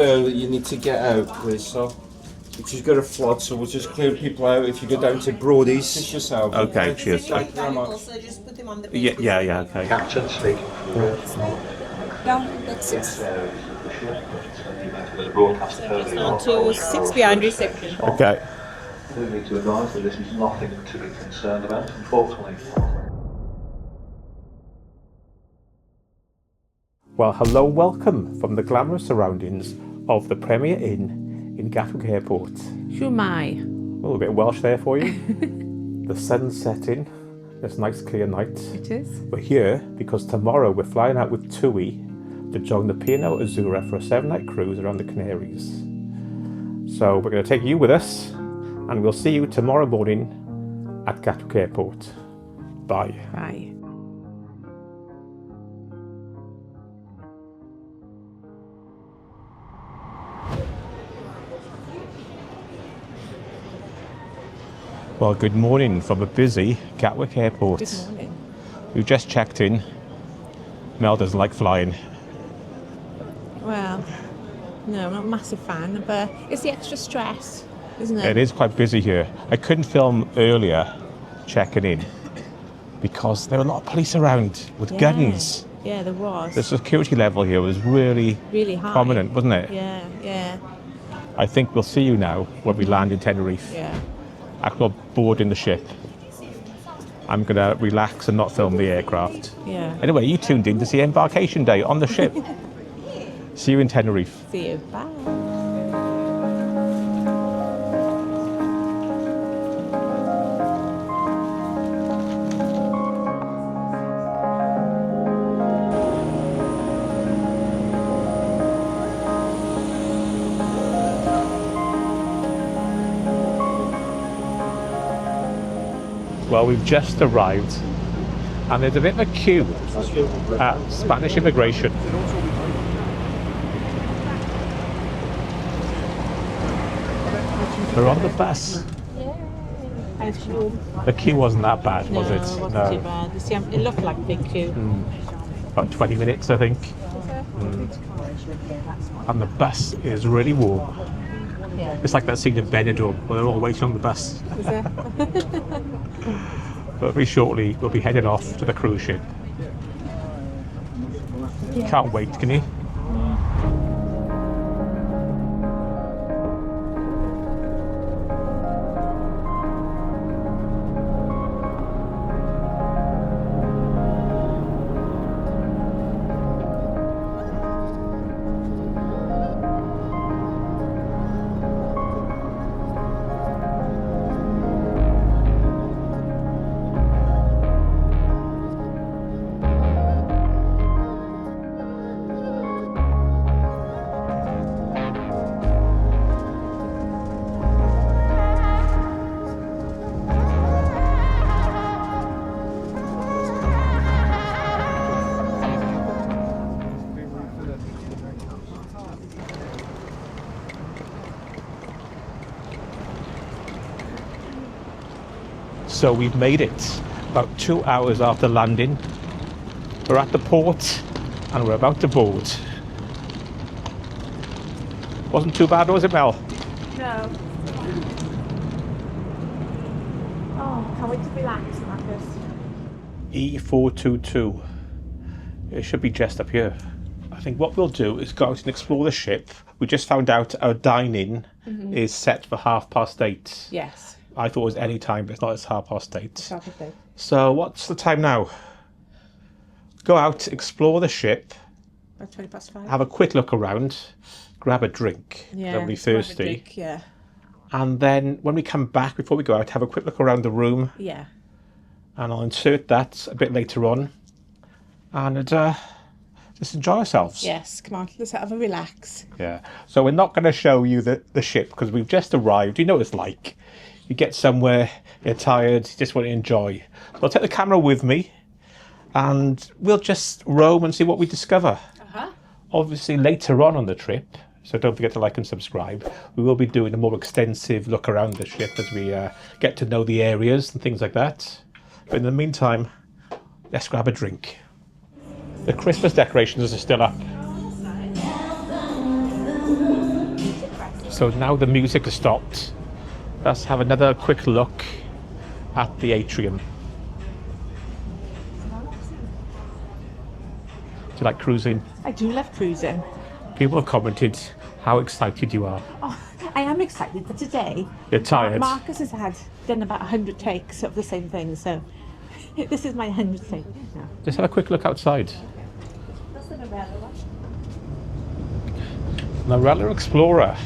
You need to get out, please, so you just got a flood, so we'll just clear people out. If you go down to Brody's, it's yourself. Okay, cheers. Thank you very much. Also, just put them on the Yeah, okay. Captain speaking Down, that's 6. broadcast On to 6 behind reception. Okay. I do need to advise that this is nothing to be concerned about, unfortunately. Well, hello, welcome from the glamorous surroundings of the Premier Inn in Gatwick Airport. Shumai. A little bit of Welsh there for you. The sun's setting. It's a nice clear night. It is. We're here because tomorrow we're flying out with TUI to join the P&O Azura for a 7-night cruise around the Canaries. So we're going to take you with us, and we'll see you tomorrow morning at Gatwick Airport. Bye. Bye. Well, good morning from a busy Gatwick Airport. Good morning. We've just checked in. Mel doesn't like flying. Well, no, I'm not a massive fan, but it's the extra stress, isn't it? It is quite busy here. I couldn't film earlier checking in because there were a lot of police around with guns. Yeah, there was. The security level here was really high. prominent, wasn't it? Yeah. I think we'll see you now when we land in Tenerife. Yeah. Actual boarding the ship. I'm going to relax and not film the aircraft. Yeah. Anyway, you tuned in to see Embarkation Day on the ship. See you in Tenerife. See you. Bye. Well, we've just arrived and there's a bit of a queue at Spanish immigration. We're on the bus. The queue wasn't that bad, was it? No, it wasn't too bad. You see, it looked like a big queue. About 20 minutes, I think. And the bus is really warm. Yeah. It's like that scene in Benidorm where they're all waiting on the bus. Is it? But very shortly we'll be heading off to the cruise ship. Can't wait, can you? So we've made it about 2 hours after landing. We're at the port and we're about to board. Wasn't too bad, was it, Mel? No. Oh, can't wait to relax, Marcus. E422. It should be just up here. I think what we'll do is go out and explore the ship. We just found out our dine-in is set for 8:30. Yes. I thought it was any time, but it's not. It's 8:30. Saturday. So what's the time now? Go out, explore the ship, About 5:20. have a quick look around, grab a drink. Yeah. Don't be grab a thirsty. drink, yeah. And then when we come back, before we go out, have a quick look around the room, Yeah. and I'll insert that a bit later on. And just enjoy ourselves. Yes, come on, let's have a relax. Yeah. So we're not going to show you the ship because we've just arrived. You know what it's like. You get somewhere, you're tired, you just want to enjoy. So I'll take the camera with me and we'll just roam and see what we discover. Obviously later on the trip, so don't forget to like and subscribe, we will be doing a more extensive look around the ship as we get to know the areas and things like that. But in the meantime, let's grab a drink. The Christmas decorations are still up. So now the music has stopped. Let's have another quick look at the atrium. Do you like cruising? I do love cruising. People have commented how excited you are. Oh, I am excited, but today You're tired. Marcus has done about 100 takes of the same thing, so this is my 100th take. No. Just have a quick look outside. That's the Marella one. Marella Explorer.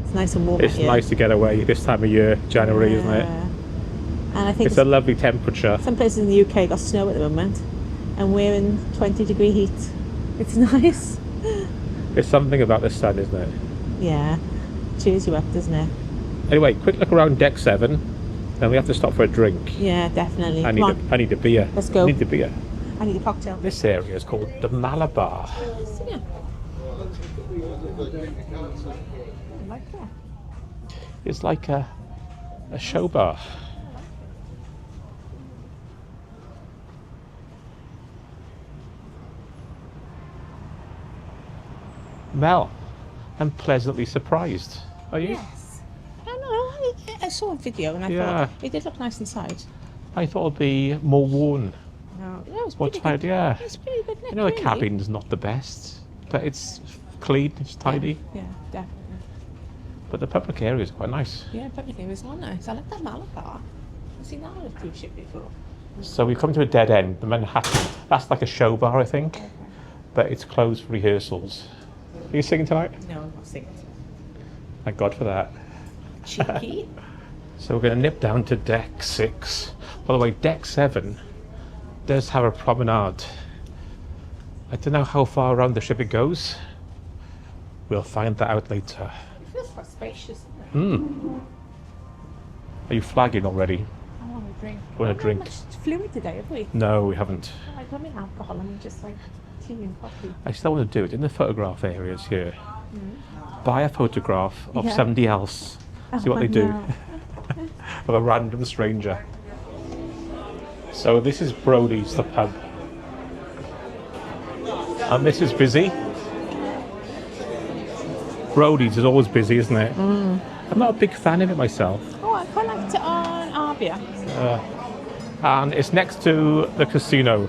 It's nice and warm It's here. nice to get away this time of year, January, isn't it? And I think It's a lovely temperature. some places in the UK got snow at the moment, and we're in 20-degree heat. It's nice. There's something about the sun, isn't it? Yeah, cheers you up, doesn't it? Anyway, quick look around deck 7. Then we have to stop for a drink. Yeah, definitely. I Come on, need a beer. Let's go. I need a beer. I need a cocktail. This area is called the Malabar. Yeah. I like that. It's like a show bar. Mel, I'm pleasantly surprised. Are you? Yes. I don't know. I saw a video and I Yeah. thought it did look nice inside. I thought it'd be more worn. No, it was More pretty tidy, good. yeah. It's pretty good. You know the cabin's not the best, but it's clean, it's tidy. Yeah, definitely. But the public area is quite nice. Yeah, public areas are nice. I like that Malabar. I've seen that on a cruise ship before. So we've come to a dead end, the Manhattan. That's like a show bar, I think, but it's closed for rehearsals. Are you singing tonight? No, I'm not singing. Thank God for that. Cheeky. So we're going to nip down to deck 6. By the way, deck 7 does have a promenade. I don't know how far around the ship it goes. We'll find that out later. It feels quite spacious, doesn't it? Are you flagging already? I want a drink. Want a We drink? haven't had much fluid today, have we? No, we haven't. I don't mean alcohol, I mean just like tea and coffee. I still want to do it in the photograph areas here. Buy a photograph of Yeah. somebody else. See what they do. No. Of a random stranger. So this is Brody's, the pub. And this is busy. Brody's is always busy, isn't it? I'm not a big fan of it myself. Oh, I quite liked it on Arbia. And it's next to the casino,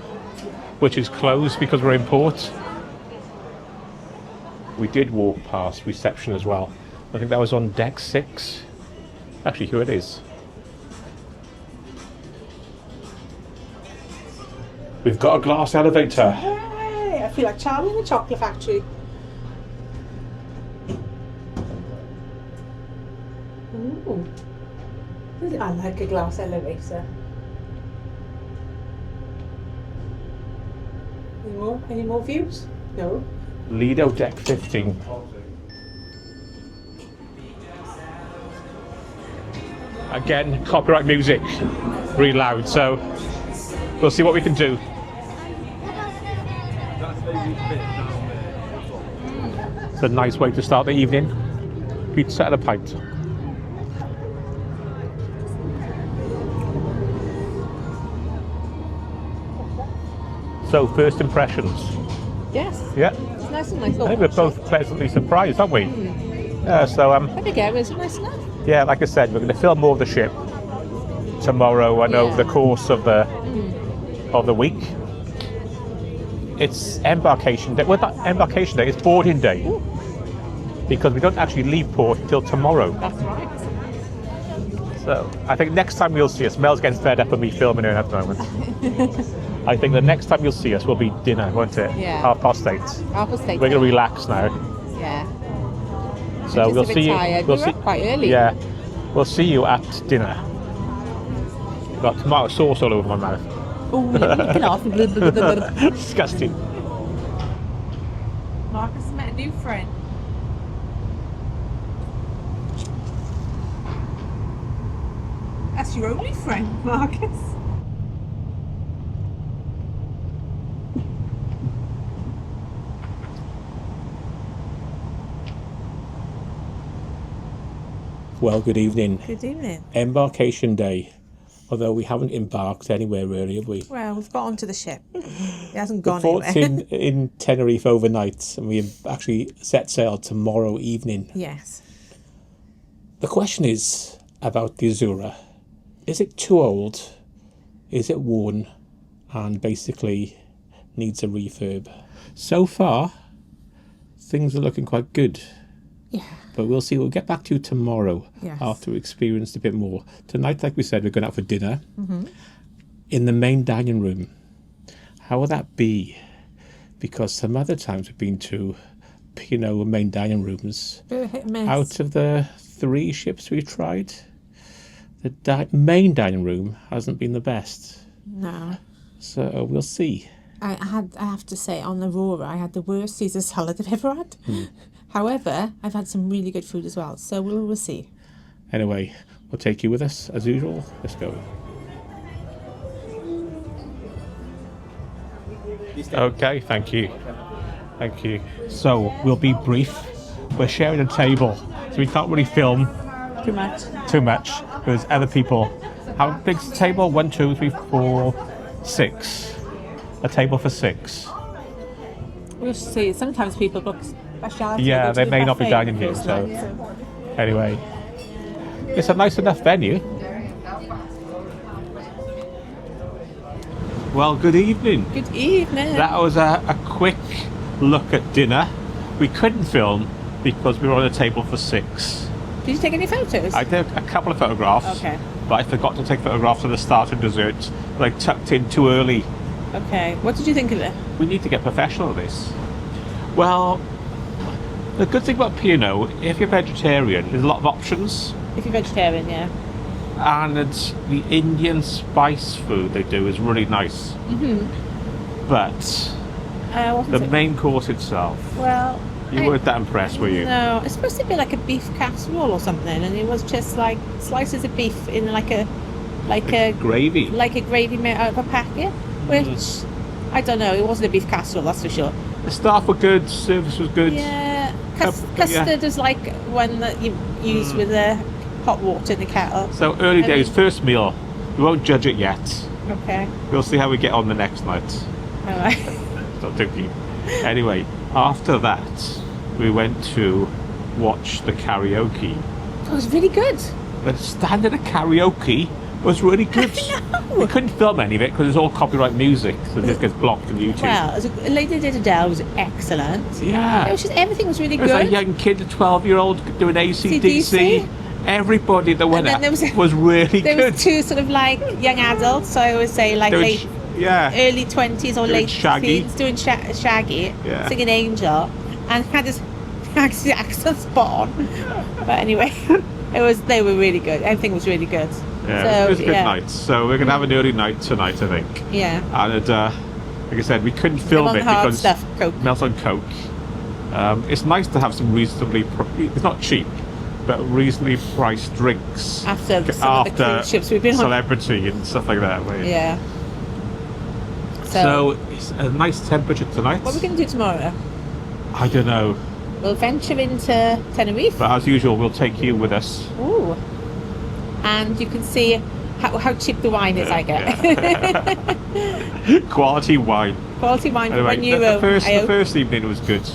which is closed because we're in port. We did walk past reception as well. I think that was on deck 6. Actually, here it is. We've got a glass elevator. Hey, I feel like Charlie in the Chocolate Factory. Ooh. I like a glass elevator. Any more views? No. Lido deck 15. Again, copyright music, really loud, so we'll see what we can do. It's a nice way to start the evening. Pizza and a pint. So, first impressions. Yes. Yeah, It's nice and nice. I think we're both pleasantly surprised, aren't we? Yeah, so I think it was nice enough. yeah, like I said, we're going to film more of the ship tomorrow and over the course of the week. It's embarkation day. Well, not embarkation day, it's boarding day. Because we don't actually leave port until tomorrow. That's right. So I think next time you'll see us, Mel's getting fed up of me filming her at the moment. I think the next time you'll see us will be dinner, won't it? Yeah. 8:30. Apple steak. We're going to relax now. Yeah. So Just we'll a bit see you. tired. We'll We were see. up quite early. Yeah, we'll see you at dinner. Got tomato sauce all over my mouth. Oh, you're licking off. Disgusting. Marcus met a new friend. That's your only friend, Marcus. Well, good evening. Good evening. Embarkation day. Although we haven't embarked anywhere really, have we? Well, we've got onto the ship. It hasn't gone Port's anywhere. in Tenerife overnight, and we actually set sail tomorrow evening. Yes. The question is about the Azura. Is it too old? Is it worn? And basically needs a refurb. So far, things are looking quite good. Yeah. But we'll see. We'll get back to you tomorrow after we experienced a bit more. Tonight, like we said, we're going out for dinner in the main dining room. How will that be? Because some other times we've been to P&O main dining rooms. Bit of a hit and miss. Out of the 3 ships we've tried, the main dining room hasn't been the best. No. So we'll see. I have to say, on Aurora, I had the worst Caesar salad I've ever had. However, I've had some really good food as well, so we'll see. Anyway, we'll take you with us as usual. Let's go. Okay, thank you. Thank you. So, we'll be brief. We're sharing a table, so we can't really film Too much. because other people. How big's the table? 1, 2, 3, 4, 6. A table for 6. We'll see. Sometimes people book speciality. Yeah, go to they the may not be buffet dining here, first so. night, Anyway, it's a nice enough venue. Well, good evening. Good evening. That was a quick look at dinner. We couldn't film because we were on a table for 6. Did you take any photos? I did a couple of photographs, Okay. but I forgot to take photographs of the start and dessert. Like tucked in too early. Okay. What did you think of it? We need to get professional at this. Well, the good thing about P&O, if you're vegetarian, there's a lot of options. If you're vegetarian, yeah. And it's the Indian spice food they do is really nice. But What the is it? main course itself, Well, you weren't that impressed, were you? No, it's supposed to be like a beef casserole or something, and it was just like slices of beef in like a Gravy. gravy made out of a packet, which I don't know. It wasn't a beef casserole, that's for sure. The staff were good, service was good. Yeah, yeah. custard is like one that you use with the hot water in the kettle. So early I days, mean- first meal. We won't judge it yet. Okay, We'll see how we get on the next night. all right. Stop joking. Anyway, after that, we went to watch the karaoke. That was really good. The standard of karaoke was really good. We couldn't film any of it because it's all copyright music, so this gets blocked on YouTube. Well, as a lady did Adele was excellent. Yeah. It was just everything was really There was good. a young kid, a 12-year-old, doing AC/DC. CDC. Everybody that went then out there was really There good. was 2 sort of like young adults, so I always say like They were late, yeah. early 20s or Doing late Shaggy. teens doing Shaggy, Yeah. singing Angel, and had his accent spot on. But anyway, they were really good. Everything was really good. Yeah, So, it was a good yeah. night. So we're gonna have an early night tonight, I think. Yeah. And like I said, we couldn't film on it the hard because stuff, Coke. Melt on Coke. It's nice to have some reasonably. It's not cheap, but reasonably priced drinks After some of the cruise ships we've been on. celebrity and stuff like that. Yeah. So it's a nice temperature tonight. What are we going to do tomorrow? I don't know, We'll venture into Tenerife. but as usual, we'll take you with us. Ooh. And you can see how cheap the wine is, I get. Quality wine. Quality wine for Anyway, €1. the first evening was good.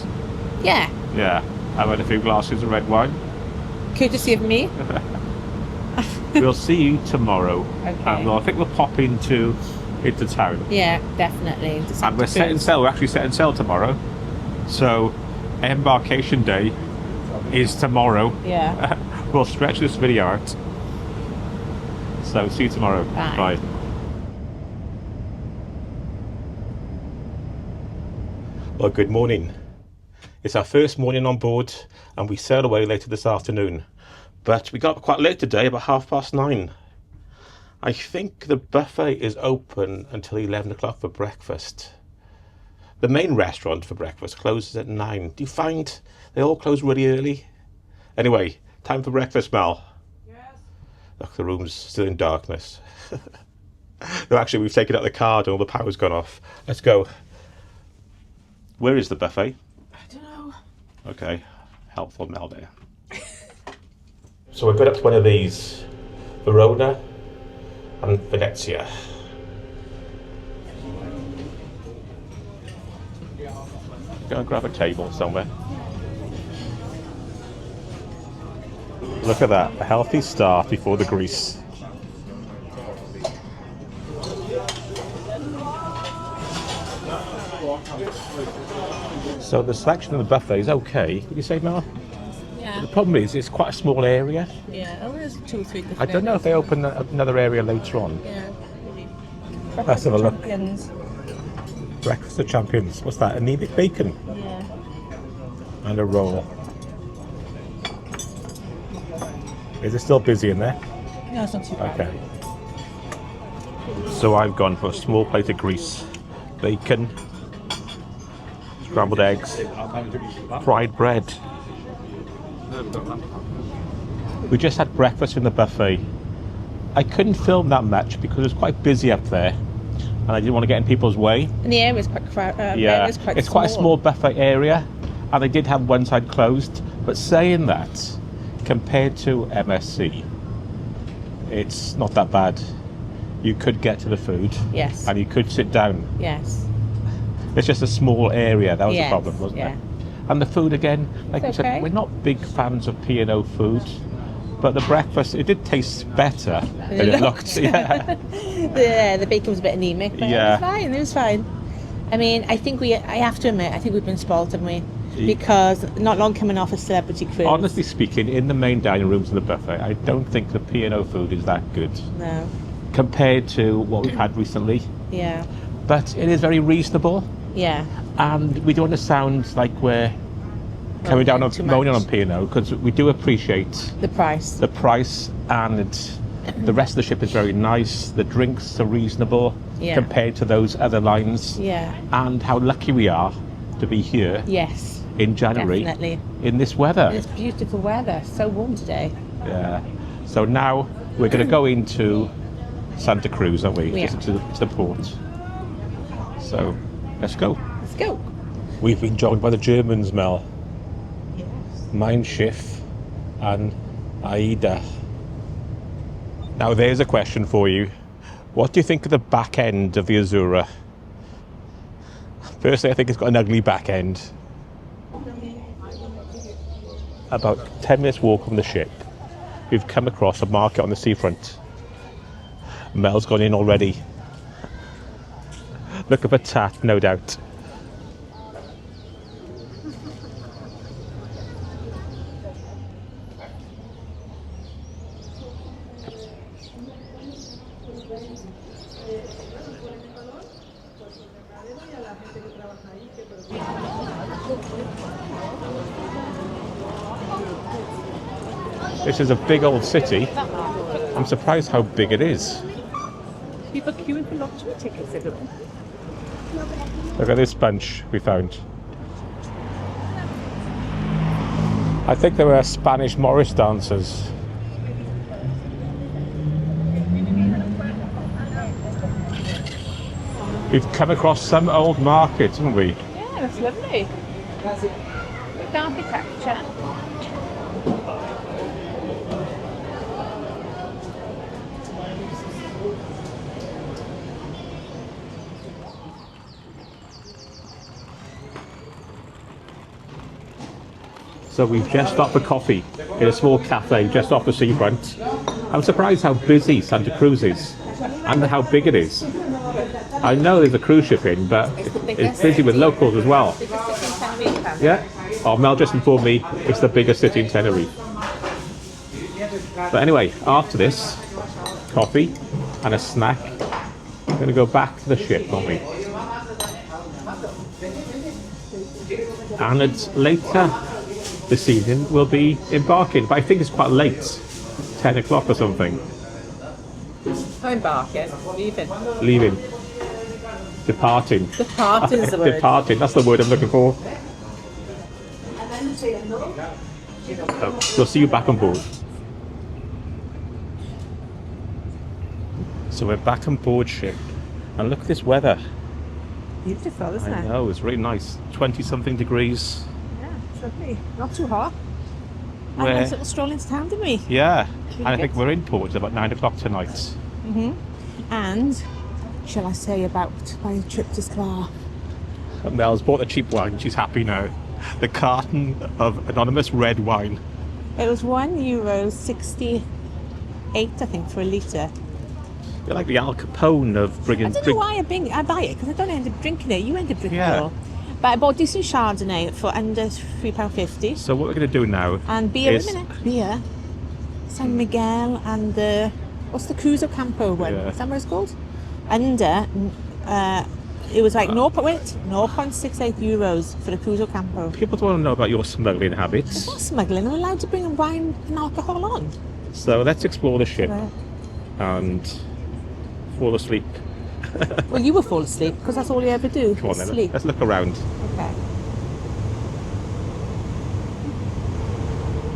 Yeah. Yeah, I had a few glasses of red wine. Courtesy of me. We'll see you tomorrow. Okay. And I think we'll pop into town. Yeah, definitely. into And Santa we're setting Cruz. sail. We're actually setting sail tomorrow. So, embarkation day is tomorrow. Yeah. We'll stretch this video out. So, see you tomorrow. Bye. Bye. Well, good morning. It's our first morning on board, and we sail away later this afternoon. But we got up quite late today, about 9:30. I think the buffet is open until 11 o'clock for breakfast. The main restaurant for breakfast closes at 9. Do you find they all close really early? Anyway, time for breakfast, Mel. Yes. Look, the room's still in darkness. No, actually, we've taken out the card and all the power's gone off. Let's go. Where is the buffet? I don't know. Okay, helpful Mel there. So we've got up to one of these. Verona, and Venezia. Go and grab a table somewhere. Look at that, a healthy start before the grease. So the selection of the buffet is okay, would you say, Mel? Yeah. The problem is it's quite a small area. Yeah. Oh, there's 2 or 3 different I don't know if they areas. open another area later on. Yeah. Maybe. Let's have a look. Champions. Breakfast of Champions. What's that? Anemic bacon Yeah. and a roll. Is it still busy in there? No, it's not too bad. Okay. So I've gone for a small plate of grease, bacon, scrambled eggs, fried bread. We just had breakfast in the buffet. I couldn't film that much because it was quite busy up there and I didn't want to get in people's way. And the area is quite crowded. Yeah, it's quite a small buffet area and they did have one side closed, but saying that, compared to MSC, it's not that bad. You could get to the food. Yes. And you could sit down. Yes. It's just a small area. That was Yes, the problem, wasn't yeah. it? And the food again, like It's we said, okay. we're not big fans of P&O food, but the breakfast, it did taste better than it looked. Yeah. The bacon was a bit anemic, but Yeah. it was fine. It was fine. I mean, I have to admit, I think we've been spoiled, haven't we? Because not long coming off a celebrity cruise. Honestly speaking, in the main dining rooms of the buffet, I don't think the P&O food is that good No. compared to what we've had recently. Yeah. But it is very reasonable. Yeah. And we don't want to sound like we're coming down on too moaning much. on P&O because we do appreciate The price. the price and the rest of the ship is very nice. The drinks are reasonable Yeah. compared to those other lines. Yeah. And how lucky we are to be here Yes. in January Definitely. in this weather. It's beautiful weather. So warm today. Yeah. So now we're going to go into Santa Cruz, aren't we? We Just to the port. So let's go. Let's go. We've been joined by the Germans, Mel. Yes. Mein Schiff and Aida. Now there's a question for you. What do you think of the back end of the Azura? Personally, I think it's got an ugly back end. About 10 minutes walk from the ship, we've come across a market on the seafront. Mel's gone in already. Looking for tat, no doubt. This is a big old city. I'm surprised how big it is. People queuing for lottery tickets, everyone. Look at this bunch we found. I think they were Spanish Morris dancers. We've come across some old markets, haven't we? Yeah, that's lovely. Good architecture. So we've just stopped for coffee in a small cafe just off the seafront. I'm surprised how busy Santa Cruz is and how big it is. I know there's a cruise ship in, but it's busy with locals as well. Yeah. Oh, Mel just informed me it's the biggest city in Tenerife. But anyway, after this, coffee and a snack, we're going to go back to the ship, aren't we? And it's later this evening we'll be embarking, but I think it's quite late, 10 o'clock or something. Embarking. Leaving. Leaving. Departing. Departing is the word. Departing, that's the word I'm looking for. So, we'll see you back on board. So we're back on board ship, and look at this weather. Beautiful, isn't I it? know, it's really nice. 20 something degrees. Yeah, it's lovely. Not too hot. Where- And nice little stroll into town, didn't we? Yeah, and I good. think we're in port at about 9 o'clock tonight. Mm-hmm. And shall I say about my trip to Spa? Mel's bought the cheap wine. She's happy now. The carton of anonymous red wine. It was €1.68, I think, for a litre. You're like the Al Capone of bringing... I don't know why I buy it, because I don't end up drinking it. You end up drinking Yeah. it all. But I bought decent Chardonnay for under £3.50. So what we're going to do now And beer, is... wait a minute, beer. San Miguel and the... What's the Cruz Campo one? Yeah. Is that what it's called? Under... it was like 0.68 euros for the Cruz Campo. People want to know about your smuggling habits. I'm not smuggling. I'm allowed to bring wine and alcohol on. So let's explore the ship Right. and fall asleep. Well, you will fall asleep because that's all you ever do. Come on then, Sleep. let's look around. Okay.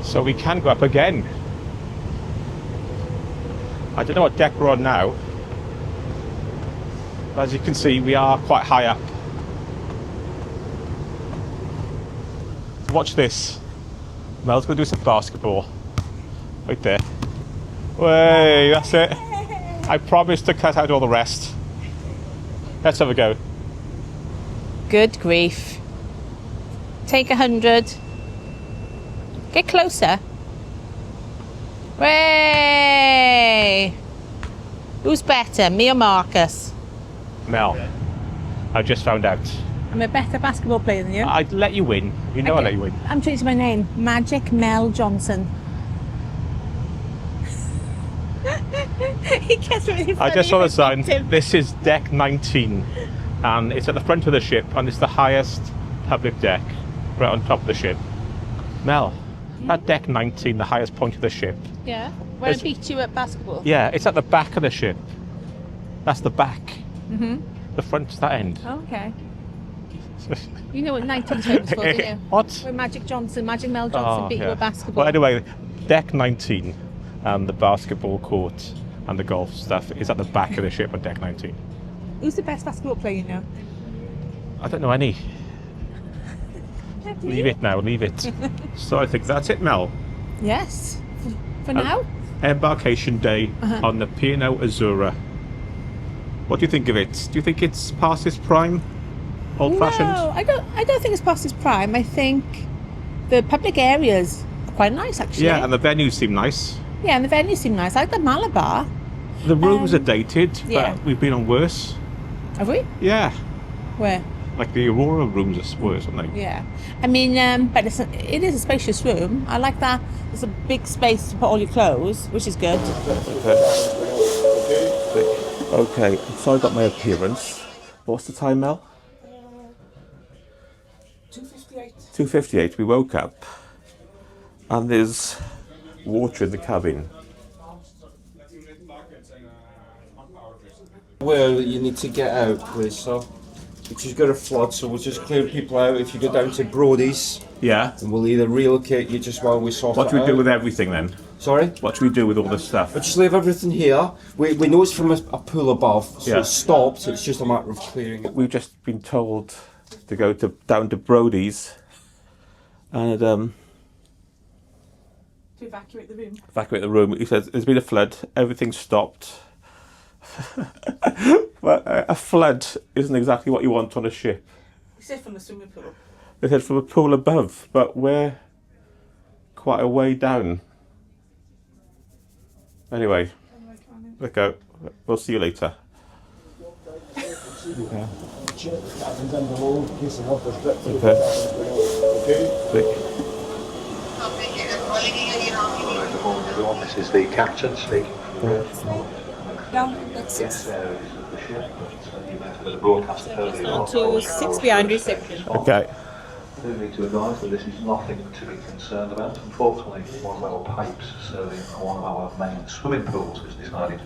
So we can go up again. I don't know what deck we're on now. But as you can see, we are quite high up. Watch this. Mel's going to do some basketball. Right there. Way, that's it. I promised to cut out all the rest. Let's have a go. Good grief. Take 100. Get closer. Way. Who's better, me or Marcus? Mel, I just found out. I'm a better basketball player than you. I'd let you win. You know I'd let you win. I'm changing my name. Magic Mel Johnson. He gets really funny. I just saw the sign. Him. This is deck 19, and it's at the front of the ship, and it's the highest public deck, right on top of the ship. Mel, that deck 19, the highest point of the ship. Yeah. Where I It's- beat you at basketball. Yeah, it's at the back of the ship. That's the back. The front's that end. Okay. You know what 19 terms for, don't you? What? Where Magic Mel Johnson beat you yeah. at basketball. Well, anyway, deck 19, and the basketball court and the golf stuff is at the back of the ship on deck 19. Who's the best basketball player you know? I don't know any. Leave it now, leave it. So I think that's it, Mel. Yes. For now? Embarkation day on the P&O Azura. What do you think of it? Do you think it's past its prime? Old-fashioned? No, I don't think it's past its prime. I think the public areas are quite nice, actually. Yeah, and the venues seem nice. Yeah, and the venues seem nice. I like the Malabar. The rooms are dated, yeah. but we've been on worse. Have we? Yeah, Where? like the Aurora rooms are worse, aren't they? Yeah. I mean, but it is a spacious room. I like that. There's a big space to put all your clothes, which is good. Okay, so I got my appearance. What's the time, Mel? 2:58. 2:58. We woke up, and there's water in the cabin. Well, you need to get out, please, so which is going to flood, so we'll just clear people out if you go down to Brody's, Yeah. and we'll either relocate you just while we sort What it do we do out. with everything then? Sorry? What do we do with all this stuff? But just leave everything here. We know it's from a pool above, so Yeah. it's stopped, it's just a matter of clearing it. We've just been told to go down to Brody's and To evacuate the room. evacuate the room. He says there's been a flood, everything's stopped. But a flood isn't exactly what you want on a ship. You said from the swimming pool. They said from a pool above, but we're quite a way down. Anyway, let's go. We'll see you later. Okay. This is the captain speaking. No, that's Yes, there is the ship. So you met with the broadcaster earlier on. to 6 behind reception. Okay. I do need to advise that this is nothing to be concerned about. Unfortunately, one of our pipes serving one of our main swimming pools has decided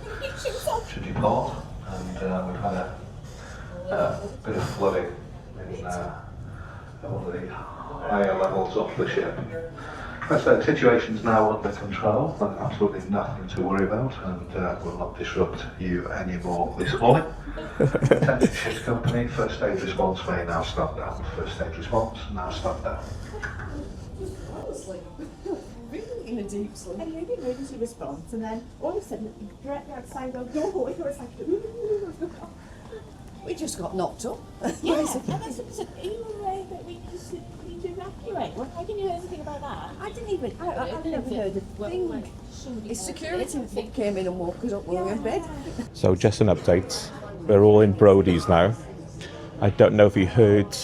to depart, and we've had a bit of flooding in one of the higher levels of the ship. But the situation's now under control, and absolutely nothing to worry about, and will not disrupt you anymore this morning. Attention ship's company, first aid response may now start down. First aid response now start down. really in a deep sleep. And really emergency response, and then all of a sudden, directly outside our door, it was like, we just got knocked up. Yeah, and I said, are you aware that we need to evacuate? Well, how can you hear anything about that? I've never heard a thing. His security came in and woke us up when we were in bed. So just an update. We're all in Brody's now. I don't know if you heard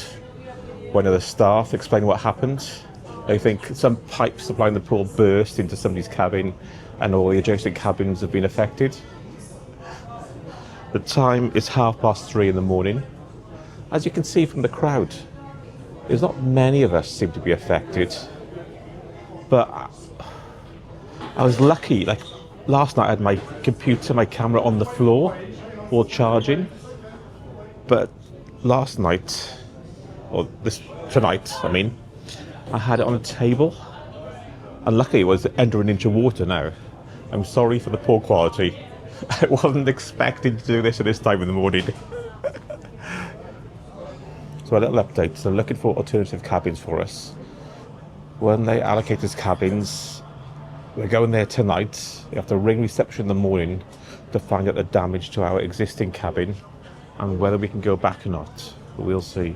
one of the staff explain what happened. I think some pipe supplying the pool burst into somebody's cabin and all the adjacent cabins have been affected. The time is 3:30 in the morning. As you can see from the crowd, there's not many of us seem to be affected. But I was lucky, like last night I had my computer, my camera on the floor, all charging. But last night, or tonight, I had it on a table. And luckily it was under an inch of water now. I'm sorry for the poor quality. I wasn't expecting to do this at this time in the morning. So a little update. So looking for alternative cabins for us. When they allocate us cabins, we're going there tonight. We have to ring reception in the morning to find out the damage to our existing cabin and whether we can go back or not. We'll see.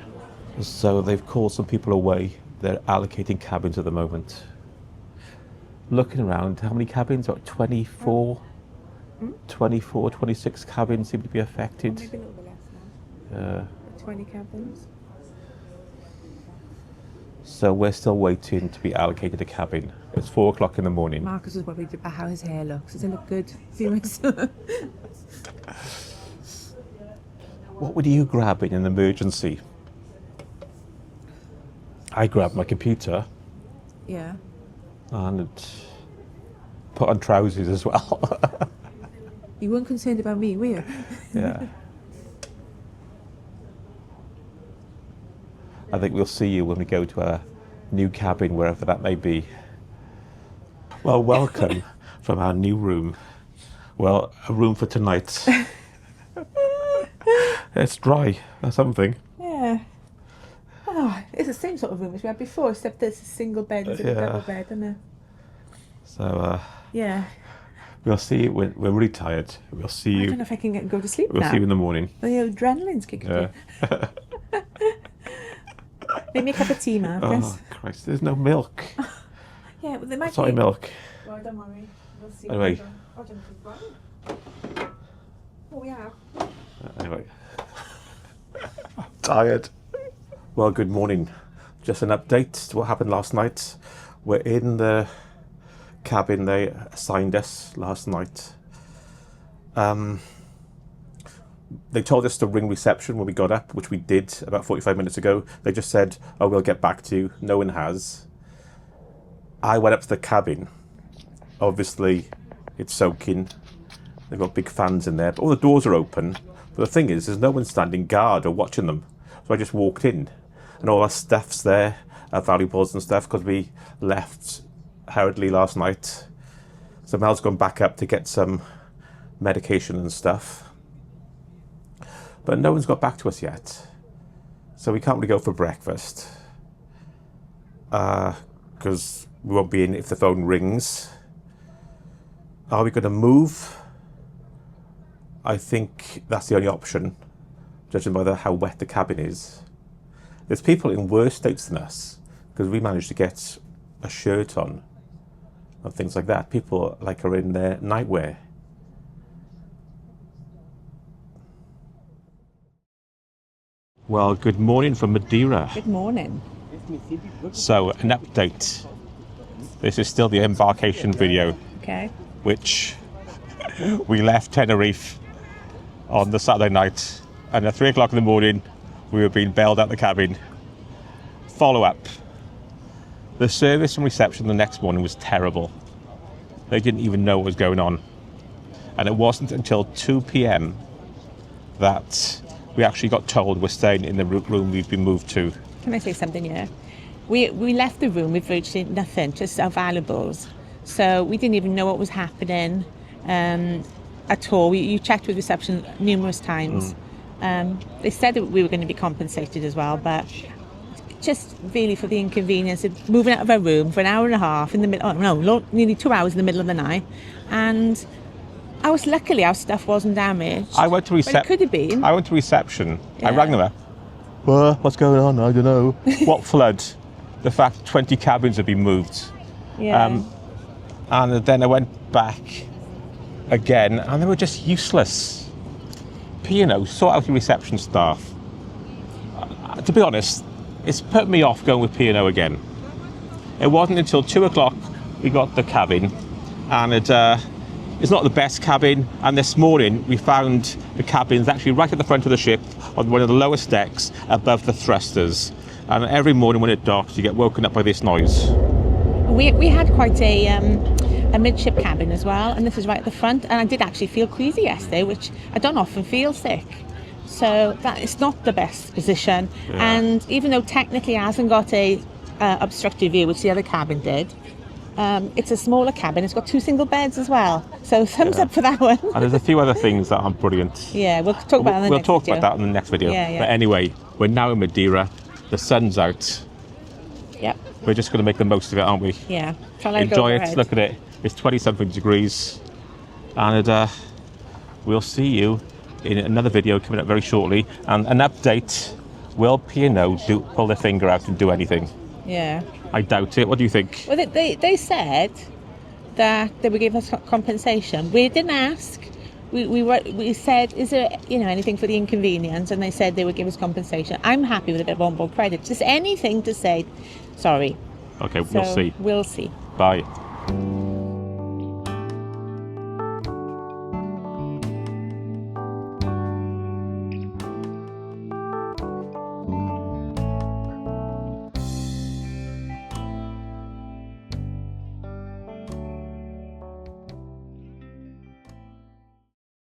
So they've called some people away. They're allocating cabins at the moment. Looking around, how many cabins? About 24? 24, 26 cabins seem to be affected. Maybe a little bit less now. 20 cabins. So we're still waiting to be allocated a cabin. It's 4 o'clock in the morning. Marcus is worried about how his hair looks. Does it look good? Viewers? What would you grab in an emergency? I grabbed my computer. Yeah. And put on trousers as well. You weren't concerned about me, were you? Yeah. I think we'll see you when we go to a new cabin, wherever that may be. Well, welcome from our new room. Well, a room for tonight. It's dry. That's something. Yeah. Oh, it's the same sort of room as we had before, except there's a single bed instead of a double bed, isn't it? So, yeah. We'll see you when we're really tired. We'll see you. I don't know if I can go to sleep We'll now. see you in the morning. The adrenaline's kicking in. Make me a cup of tea, Marcus. Oh, Christ, there's no milk. Yeah, well, there might Sorry, be. milk. Well, don't worry. We'll see. Anyway. I don't know. Oh, we are. Anyway. I'm tired. Well, good morning. Just an update to what happened last night. We're in the cabin they assigned us last night. They told us to ring reception when we got up, which we did about 45 minutes ago. They just said, oh, we'll get back to you. No one has. I went up to the cabin. Obviously, it's soaking. They've got big fans in there, but all the doors are open. But the thing is, there's no one standing guard or watching them. So I just walked in, and all our stuff's there, our valuables and stuff, because we left hurriedly last night. So Mel's gone back up to get some medication and stuff. But no one's got back to us yet. So we can't really go for breakfast. Because we won't be in if the phone rings. Are we going to move? I think that's the only option, judging by how wet the cabin is. There's people in worse states than us, because we managed to get a shirt on and things like that. People are in their nightwear. Well, good morning from Madeira. Good morning. So, an update. This is still the embarkation video, Okay. which we left Tenerife on the Saturday night, and at 3 o'clock in the morning, we were being bailed out the cabin. Follow up. The service and reception the next morning was terrible. They didn't even know what was going on. And it wasn't until 2 p.m. that we actually got told we're staying in the room we've been moved to. Can I say something here? We left the room with virtually nothing, just our valuables. So we didn't even know what was happening at all. You checked with reception numerous times. They said that we were going to be compensated as well, but just really for the inconvenience of moving out of our room for an hour and a half in the middle, nearly 2 hours in the middle of the night. And luckily our stuff wasn't damaged. I went to But it could have been. I went to reception. I Yeah. rang them up. Well, what's going on? I don't know. What flood? The fact 20 cabins have been moved. Yeah. And then I went back again, and they were just useless. P&O, sort out your reception staff. To be honest, it's put me off going with P&O again. It wasn't until 2 o'clock we got the cabin, and it's not the best cabin. And this morning we found the cabins actually right at the front of the ship on one of the lowest decks above the thrusters. And every morning when it docks, you get woken up by this noise. We had quite a midship cabin as well, and this is right at the front. And I did actually feel queasy yesterday, which I don't often feel sick. So that is not the best position. Yeah. And even though technically it hasn't got a obstructive view, which the other cabin did, it's a smaller cabin. It's got 2 single beds as well. So thumbs up for that one. And there's a few other things that aren't brilliant. Yeah, we'll talk about that in the next video. About that in the next video. Yeah, yeah. But anyway, we're now in Madeira. The sun's out. Yep. We're just going to make the most of it, aren't we? Yeah. Shall I go Enjoy it. ahead? Look at it. It's 20-something degrees. And we'll see you in another video coming up very shortly. And an update. Will P&O pull their finger out and do anything? Yeah. I doubt it. What do you think? Well, they said that they would give us compensation. We didn't ask. We said, is there anything for the inconvenience? And they said they would give us compensation. I'm happy with a bit of onboard credit. Just anything to say, sorry. Okay, So we'll see. We'll see. Bye.